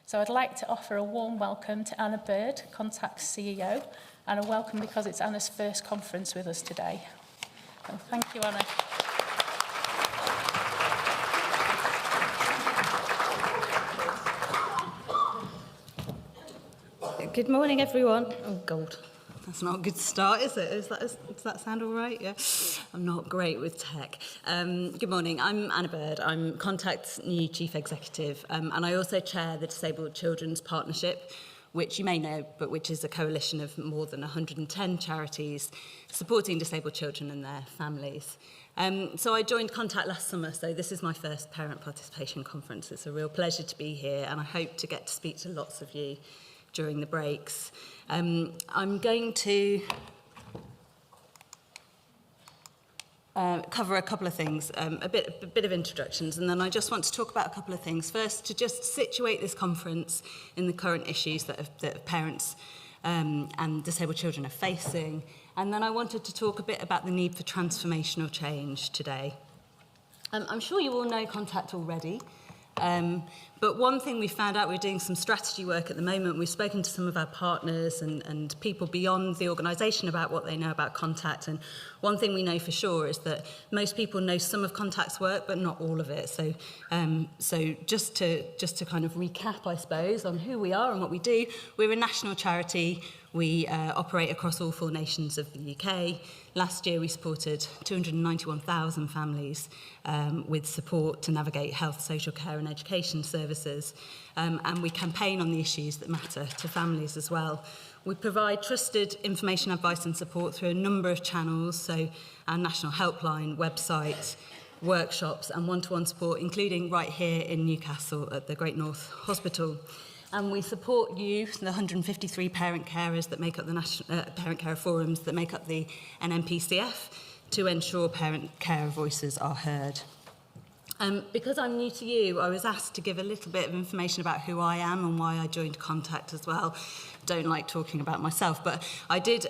So I'd like to offer a warm welcome to Anna Bird, Contact's CEO, and a welcome because it's Anna's first conference with us today. So thank you, Anna. Good morning, everyone. Oh, God. That's not a good start, is it? Does that sound all right? Yeah. I'm not great with tech. Good morning. I'm Anna Bird. I'm Contact's new Chief Executive, and I also chair the Disabled Children's Partnership, which you may know, but which is a coalition of more than 110 charities supporting disabled children and their families. So I joined Contact last summer, so this is my first parent participation conference. It's a real pleasure to be here, and I hope to get to speak to lots of you during the breaks. I'm going to cover a couple of things, a bit of introductions, and then I just want to talk about a couple of things. First, to just situate this conference in the current issues that parents and disabled children are facing, and then I wanted to talk a bit about the need for transformational change today. I'm sure you all know Contact already. But one thing we found out, we're doing some strategy work at the moment. We've spoken to some of our partners and people beyond the organisation about what they know about Contact. And one thing we know for sure is that most people know some of Contact's work, but not all of it. So just to kind of recap, I suppose, on who we are and what we do, we're a national charity. We operate across all 4 nations of the UK. Last year, we supported 291,000 families with support to navigate health, social care and education services. And we campaign on the issues that matter to families as well. We provide trusted information, advice and support through a number of channels, so our national helpline, website, workshops and one-to-one support, including right here in Newcastle at the Great North Hospital. And we support you, the 153 parent carers that make up the national parent carer forums that make up the NNPCF, to ensure parent carer voices are heard. Because I'm new to you, I was asked to give a little bit of information about who I am and why I joined Contact as well. Don't like talking about myself, but I did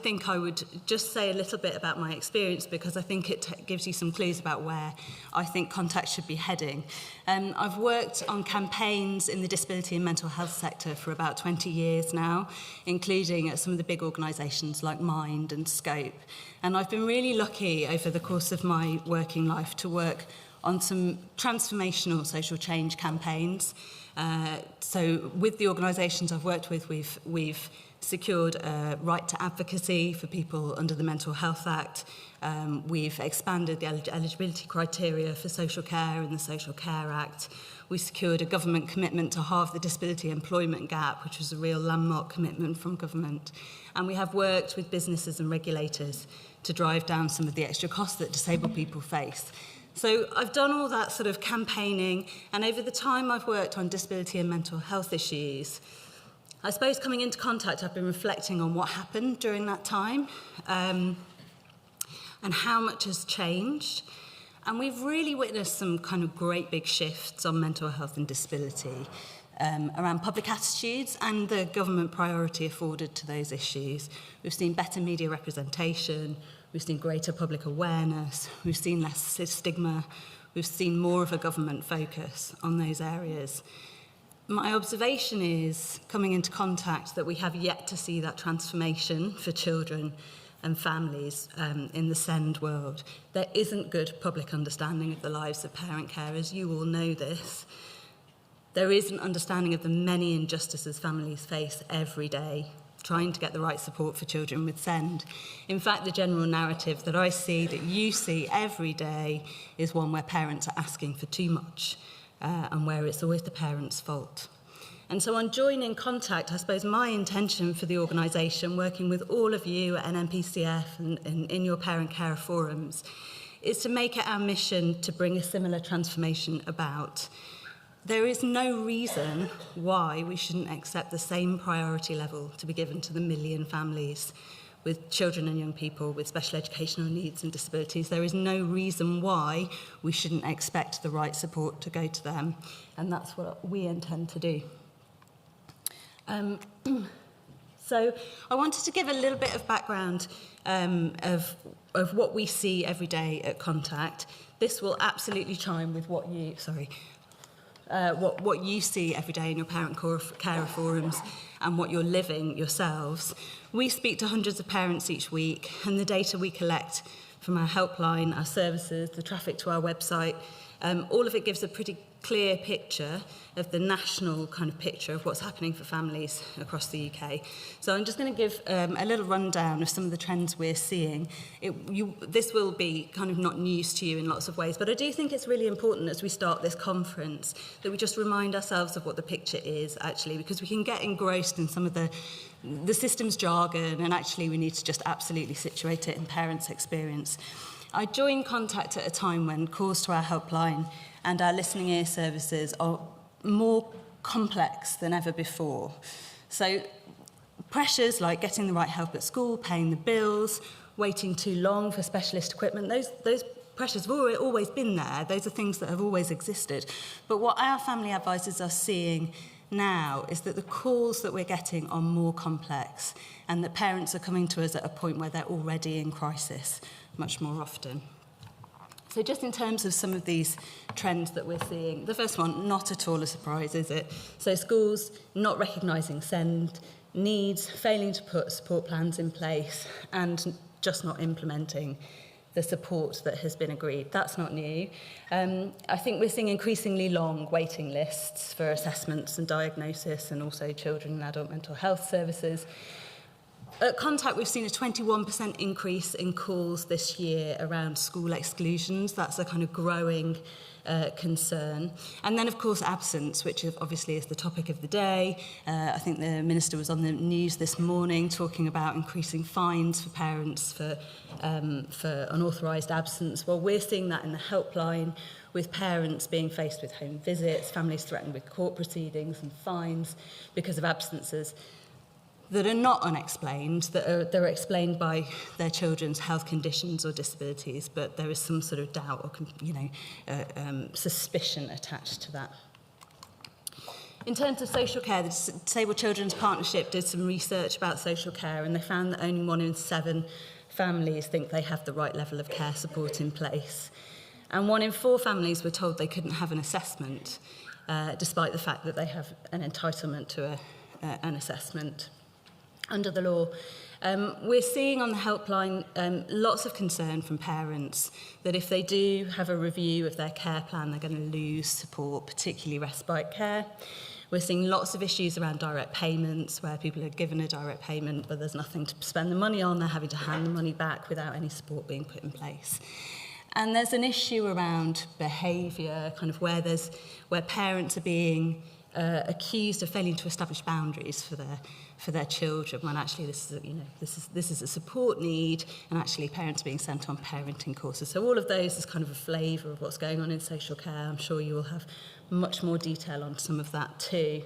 think I would just say a little bit about my experience, because I think it gives you some clues about where I think Contact should be heading. I've worked on campaigns in the disability and mental health sector for about 20 years now, including at some of the big organisations like Mind and Scope. And I've been really lucky over the course of my working life to work on some transformational social change campaigns. So with the organisations I've worked with, we've secured a right to advocacy for people under the Mental Health Act. We've expanded the eligibility criteria for social care in the Social Care Act. We secured a government commitment to halve the disability employment gap, which was a real landmark commitment from government. And we have worked with businesses and regulators to drive down some of the extra costs that disabled people face. So I've done all that sort of campaigning, and over the time I've worked on disability and mental health issues, I suppose coming into Contact, I've been reflecting on what happened during that time and how much has changed. And we've really witnessed some kind of great big shifts on mental health and disability around public attitudes and the government priority afforded to those issues. We've seen better media representation, we've seen greater public awareness, we've seen less stigma, we've seen more of a government focus on those areas. My observation is, coming into Contact, that we have yet to see that transformation for children and families in the SEND world. There isn't good public understanding of the lives of parent carers. You all know this. There is an understanding of the many injustices families face every day, trying to get the right support for children with SEND. In fact, the general narrative that I see, that you see every day, is one where parents are asking for too much and where it's always the parent's fault. And so on joining Contact, I suppose my intention for the organisation, working with all of you at NNPCF and in your parent carer forums, is to make it our mission to bring a similar transformation about. There is no reason why we shouldn't accept the same priority level to be given to the million families with children and young people with special educational needs and disabilities. There is no reason why we shouldn't expect the right support to go to them, and that's what we intend to do. So I wanted to give a little bit of background of what we see every day at Contact. This will absolutely chime with what you... Sorry. what you see every day in your parent carer forums and what you're living yourselves. We speak to hundreds of parents each week, and the data we collect from our helpline, our services, the traffic to our website, all of it gives a pretty clear picture of the national kind of picture of what's happening for families across the UK. So I'm just going to give a little rundown of some of the trends we're seeing. This will be kind of not news to you in lots of ways, but I do think it's really important as we start this conference that we just remind ourselves of what the picture is actually, because we can get engrossed in some of the system's jargon, and actually we need to just absolutely situate it in parents' experience. I joined Contact at a time when calls to our helpline and our listening ear services are more complex than ever before. So pressures like getting the right help at school, paying the bills, waiting too long for specialist equipment, those pressures have always been there. Those are things that have always existed. But what our family advisors are seeing now is that the calls that we're getting are more complex, and that parents are coming to us at a point where they're already in crisis much more often. So just in terms of some of these trends that we're seeing, the first one, not at all a surprise, is it? So schools not recognising SEND needs, failing to put support plans in place, and just not implementing the support that has been agreed. That's not new. I think we're seeing increasingly long waiting lists for assessments and diagnosis, and also children and adult mental health services. At Contact, we've seen a 21% increase in calls this year around school exclusions. That's a kind of growing concern. And then, of course, absence, which obviously is the topic of the day. I think the Minister was on the news this morning talking about increasing fines for parents for unauthorised absence. Well, we're seeing that in the helpline, with parents being faced with home visits, families threatened with court proceedings and fines because of absences that are not unexplained, they're explained by their children's health conditions or disabilities, but there is some sort of doubt or suspicion attached to that. In terms of social care, the Disabled Children's Partnership did some research about social care, and they found that only 1 in 7 families think they have the right level of care support in place. And 1 in 4 families were told they couldn't have an assessment, despite the fact that they have an entitlement to an assessment under the law. We're seeing on the helpline lots of concern from parents that if they do have a review of their care plan, they're going to lose support, particularly respite care. We're seeing lots of issues around direct payments, where people are given a direct payment, but there's nothing to spend the money on. They're having to hand the money back without any support being put in place. And there's an issue around behaviour, kind of where parents are being accused of failing to establish boundaries for their children, when actually this is a support need, and actually parents are being sent on parenting courses. So all of those is kind of a flavour of what's going on in social care. I'm sure you will have much more detail on some of that too.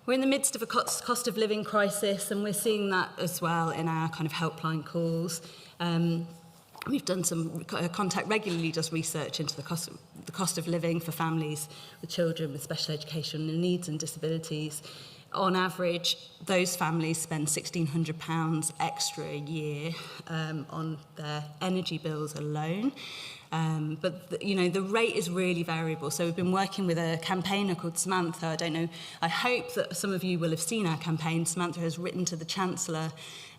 We're in the midst of a cost of living crisis, and we're seeing that as well in our kind of helpline calls. We've done some Contact regularly does research into the cost of living for families with children with special educational needs and disabilities. On average, those families spend £1,600 extra a year on their energy bills alone. But the rate is really variable. So we've been working with a campaigner called Samantha. I don't know, I hope that some of you will have seen our campaign. Samantha has written to the Chancellor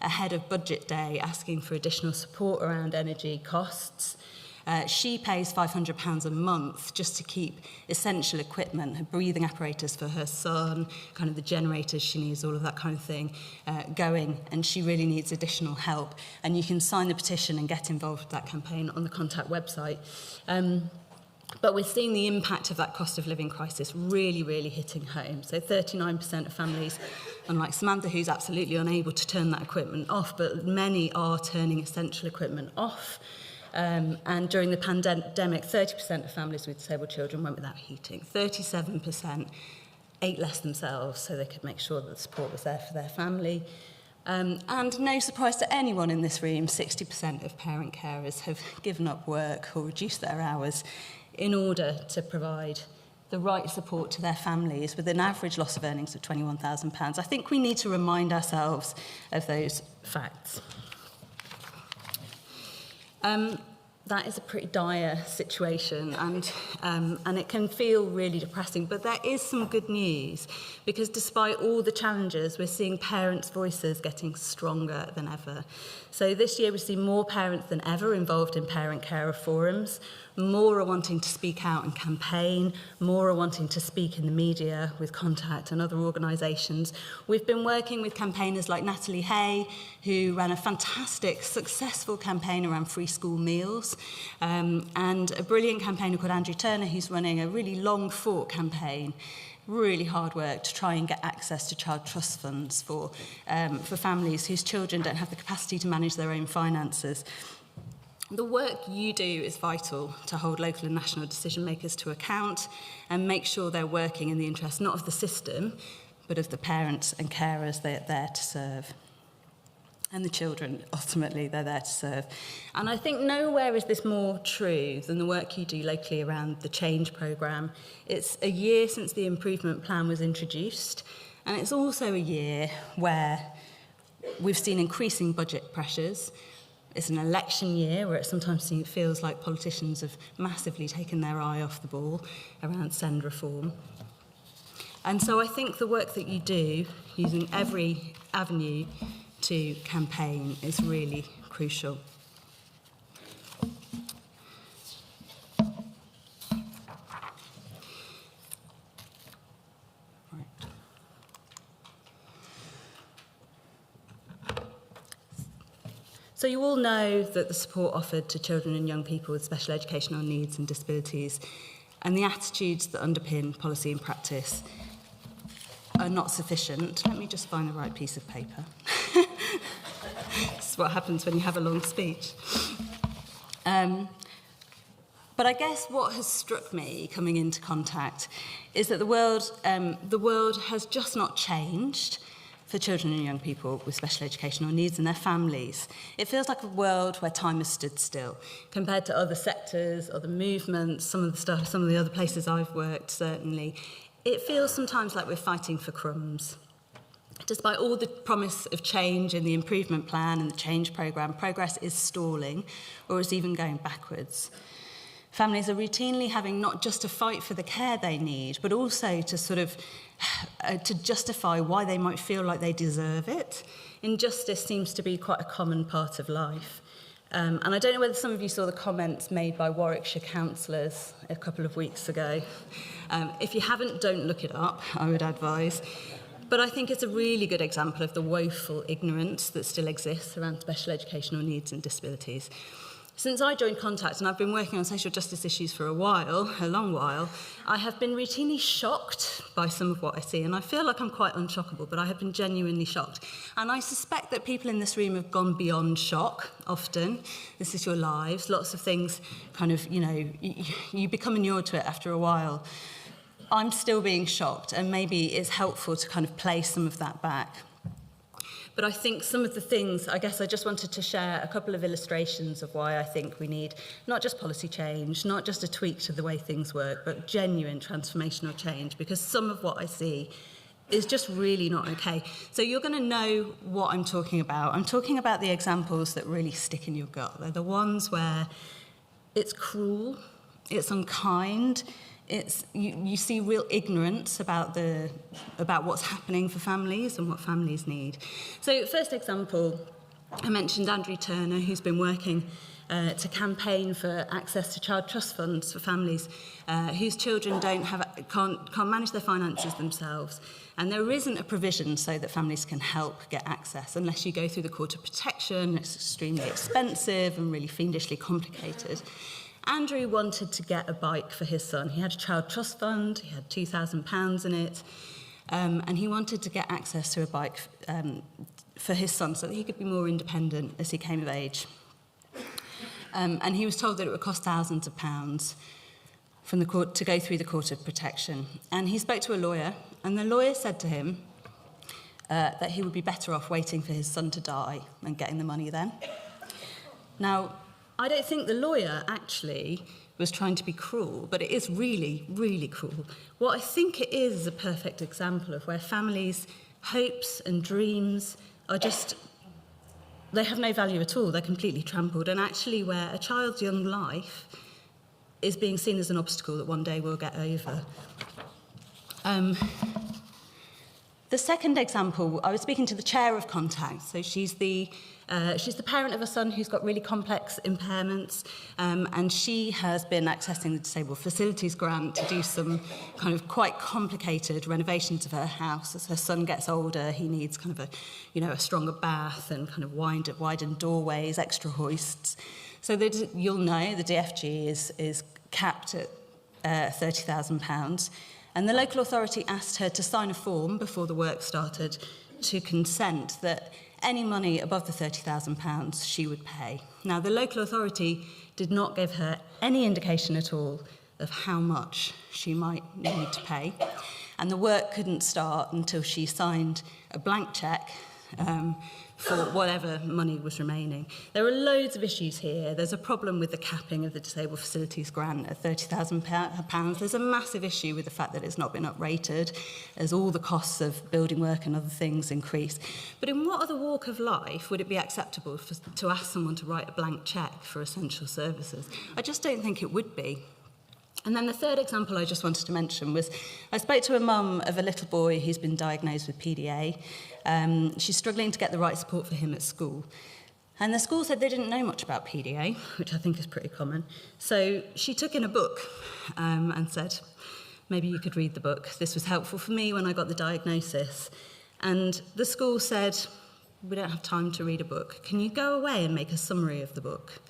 ahead of Budget Day asking for additional support around energy costs. She pays £500 a month just to keep essential equipment, her breathing apparatus for her son, kind of the generators she needs, all of that kind of thing, going, and she really needs additional help. And you can sign the petition and get involved with that campaign on the Contact website. But we're seeing the impact of that cost of living crisis really, really hitting home. So 39% of families, unlike Samantha, who's absolutely unable to turn that equipment off, but many are turning essential equipment off. And during the pandemic, 30% of families with disabled children went without heating. 37% ate less themselves so they could make sure that the support was there for their family. And no surprise to anyone in this room, 60% of parent carers have given up work or reduced their hours in order to provide the right support to their families with an average loss of earnings of £21,000. I think we need to remind ourselves of those facts. that is a pretty dire situation, and it can feel really depressing. But there is some good news, because despite all the challenges, we're seeing parents' voices getting stronger than ever. So this year we see more parents than ever involved in parent-carer forums. More are wanting to speak out and campaign. More are wanting to speak in the media with Contact and other organisations. We've been working with campaigners like Natalie Hay, who ran a fantastic, successful campaign around free school meals, and a brilliant campaigner called Andrew Turner, who's running a really long-fought campaign. Really hard work to try and get access to child trust funds for families whose children don't have the capacity to manage their own finances. The work you do is vital to hold local and national decision makers to account and make sure they're working in the interest not of the system, but of the parents and carers they're there to serve. And the children, ultimately, they're there to serve. And I think nowhere is this more true than the work you do locally around the Change programme. It's a year since the improvement plan was introduced, and it's also a year where we've seen increasing budget pressures. It's an election year where it sometimes feels like politicians have massively taken their eye off the ball around SEND reform. And so I think the work that you do, using every avenue to campaign, is really crucial. Right. So you all know that the support offered to children and young people with special educational needs and disabilities and the attitudes that underpin policy and practice are not sufficient. Let me just find the right piece of paper. This is what happens when you have a long speech. But I guess what has struck me coming into Contact is that the world has just not changed for children and young people with special educational needs and their families. It feels like a world where time has stood still compared to other sectors, other movements, some of the other places I've worked, certainly. It feels sometimes like we're fighting for crumbs. Despite all the promise of change in the improvement plan and the change programme, progress is stalling or is even going backwards. Families are routinely having not just to fight for the care they need, but also to to justify why they might feel like they deserve it. Injustice seems to be quite a common part of life. And I don't know whether some of you saw the comments made by Warwickshire councillors a couple of weeks ago. If you haven't, don't look it up, I would advise. But I think it's a really good example of the woeful ignorance that still exists around special educational needs and disabilities. Since I joined Contact, and I've been working on social justice issues for a long while, I have been routinely shocked by some of what I see, and I feel like I'm quite unshockable, but I have been genuinely shocked. And I suspect that people in this room have gone beyond shock often. This is your lives. Lots of things you become inured to it after a while. I'm still being shocked, and maybe it's helpful to kind of play some of that back. But I think some of the things, I guess I just wanted to share a couple of illustrations of why I think we need not just policy change, not just a tweak to the way things work, but genuine transformational change, because some of what I see is just really not okay. So you're going to know what I'm talking about. I'm talking about the examples that really stick in your gut. They're the ones where it's cruel, it's unkind, you see real ignorance about what's happening for families and what families need. So first example, I mentioned Andrew Turner, who's been working to campaign for access to child trust funds for families whose children can't manage their finances themselves. And there isn't a provision so that families can help get access unless you go through the court of protection. It's extremely expensive and really fiendishly complicated. Andrew wanted to get a bike for his son. He had a child trust fund, he had £2,000 in it, and he wanted to get access to a bike for his son so that he could be more independent as he came of age. And he was told that it would cost thousands of pounds from the court to go through the court of protection. And he spoke to a lawyer, and the lawyer said to him that he would be better off waiting for his son to die and getting the money then. Now, I don't think the lawyer actually was trying to be cruel, but it is really, really cruel. What I think it is a perfect example of where families' hopes and dreams are just they have no value at all. They're completely trampled. And actually where a child's young life is being seen as an obstacle that one day we'll get over. The second example, I was speaking to the chair of Contact. So she's the parent of a son who's got really complex impairments, and she has been accessing the Disabled Facilities Grant to do some kind of quite complicated renovations of her house. As her son gets older, he needs kind of a stronger bath and kind of widened doorways, extra hoists. So you'll know the DFG is capped at £30,000. And the local authority asked her to sign a form before the work started to consent that any money above the £30,000 she would pay. Now, the local authority did not give her any indication at all of how much she might need to pay. And the work couldn't start until she signed a blank cheque for whatever money was remaining. There are loads of issues here. There's a problem with the capping of the Disabled Facilities Grant at £30,000. There's a massive issue with the fact that it's not been uprated as all the costs of building work and other things increase. But in what other walk of life would it be acceptable to ask someone to write a blank cheque for essential services? I just don't think it would be. And then the third example I just wanted to mention was I spoke to a mum of a little boy who's been diagnosed with PDA. She's struggling to get the right support for him at school. And the school said they didn't know much about PDA, which I think is pretty common. So she took in a book and said, maybe you could read the book. This was helpful for me when I got the diagnosis. And the school said, we don't have time to read a book. Can you go away and make a summary of the book?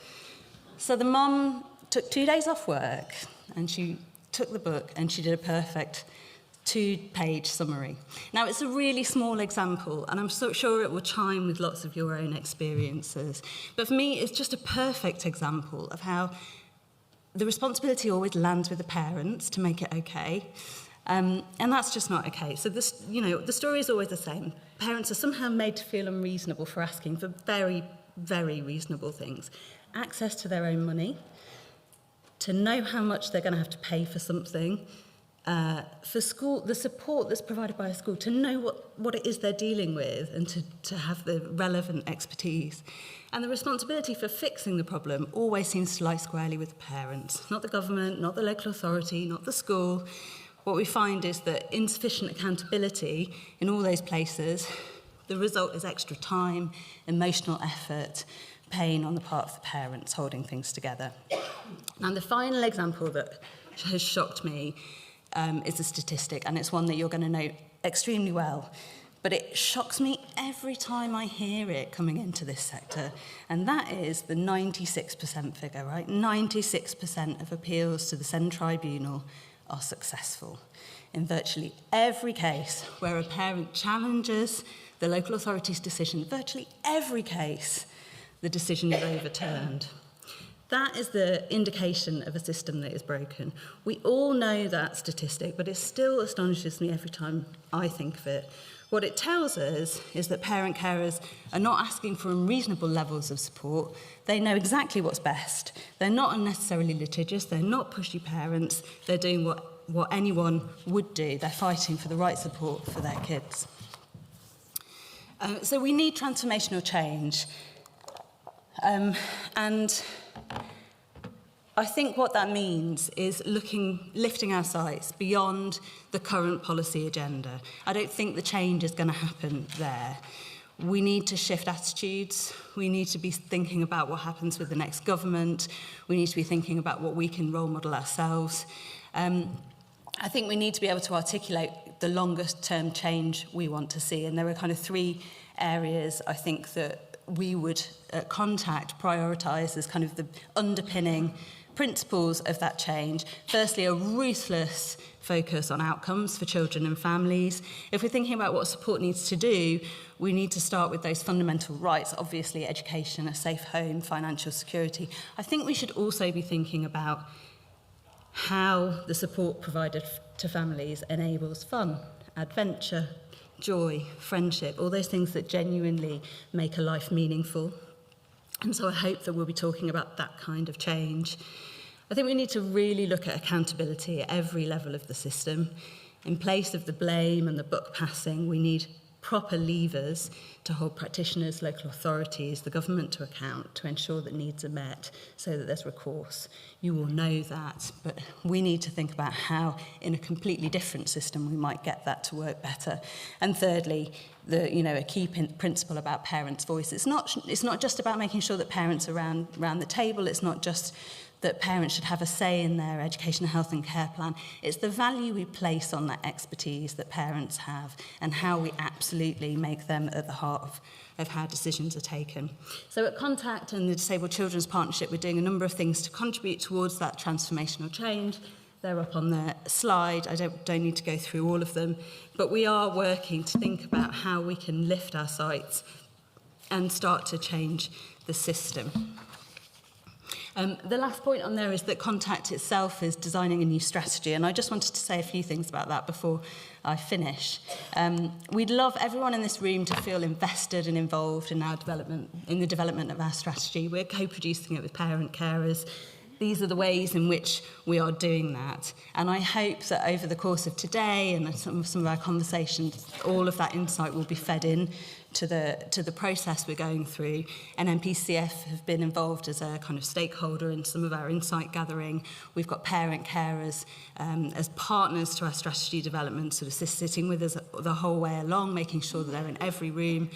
So the mum took 2 days off work and she took the book and she did a perfect 2-page summary. Now, it's a really small example, and I'm so sure it will chime with lots of your own experiences. But for me, it's just a perfect example of how the responsibility always lands with the parents to make it okay. And that's just not okay. So the story is always the same. Parents are somehow made to feel unreasonable for asking for very, very reasonable things. Access to their own money, to know how much they're going to have to pay for something, for school, the support that's provided by a school, to know what it is they're dealing with and to have the relevant expertise. And the responsibility for fixing the problem always seems to lie squarely with the parents, not the government, not the local authority, not the school. What we find is that insufficient accountability in all those places, the result is extra time, emotional effort, pain on the part of the parents holding things together. And the final example that has shocked me is a statistic, and it's one that you're going to know extremely well. But it shocks me every time I hear it coming into this sector, and that is the 96% figure, right? 96% of appeals to the Send Tribunal are successful. In virtually every case where a parent challenges the local authority's decision, virtually every case, the decision is overturned. That is the indication of a system that is broken. We all know that statistic, but it still astonishes me every time I think of it. What it tells us is that parent carers are not asking for unreasonable levels of support. They know exactly what's best. They're not unnecessarily litigious. They're not pushy parents. They're doing what anyone would do. They're fighting for the right support for their kids. So we need transformational change. And I think what that means is lifting our sights beyond the current policy agenda. I don't think the change is going to happen there. We need to shift attitudes. We need to be thinking about what happens with the next government. We need to be thinking about what we can role model ourselves. I think we need to be able to articulate the longest term change we want to see. And there are kind of 3 areas I think that we would at Contact prioritise as kind of the underpinning principles of that change. Firstly, a ruthless focus on outcomes for children and families. If we're thinking about what support needs to do, we need to start with those fundamental rights, obviously education, a safe home, financial security. I think we should also be thinking about how the support provided to families enables fun, adventure, joy, friendship, all those things that genuinely make a life meaningful. And so I hope that we'll be talking about that kind of change. I think we need to really look at accountability at every level of the system. In place of the blame and the buck passing, we need proper levers to hold practitioners, local authorities, the government to account to ensure that needs are met so that there's recourse. You will know that, but we need to think about how in a completely different system we might get that to work better. And thirdly, a key principle about parents' voice. It's not just about making sure that parents are around the table. It's not just that parents should have a say in their education, health and care plan. It's the value we place on that expertise that parents have and how we absolutely make them at the heart of how decisions are taken. So at Contact and the Disabled Children's Partnership, we're doing a number of things to contribute towards that transformational change. They're up on the slide. I don't need to go through all of them, but we are working to think about how we can lift our sights and start to change the system. The last point on there is that Contact itself is designing a new strategy, and I just wanted to say a few things about that before I finish. We'd love everyone in this room to feel invested and involved in the development of our strategy. We're co-producing it with parent carers. These are the ways in which we are doing that. And I hope that over the course of today and some of our conversations, all of that insight will be fed in to the process we're going through. NNPCF have been involved as a kind of stakeholder in some of our insight gathering. We've got parent carers as partners to our strategy development, sort of sitting with us the whole way along, making sure that they're in every room.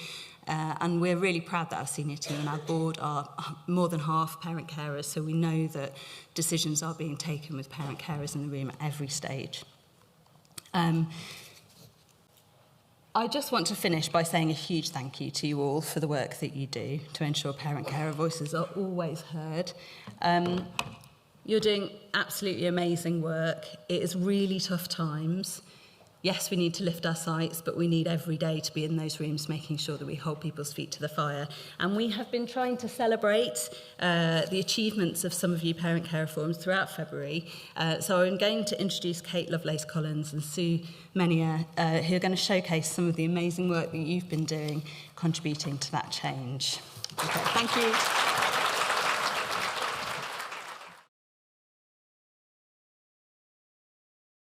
And we're really proud that our senior team and our board are more than half parent carers, so we know that decisions are being taken with parent carers in the room at every stage. I just want to finish by saying a huge thank you to you all for the work that you do to ensure parent carer voices are always heard. You're doing absolutely amazing work. It is really tough times. Yes, we need to lift our sights, but we need every day to be in those rooms making sure that we hold people's feet to the fire. And we have been trying to celebrate the achievements of some of you parent care forums throughout February. So I'm going to introduce Kate Lovelace-Collins and Sue Menia, who are going to showcase some of the amazing work that you've been doing, contributing to that change. Okay, thank you.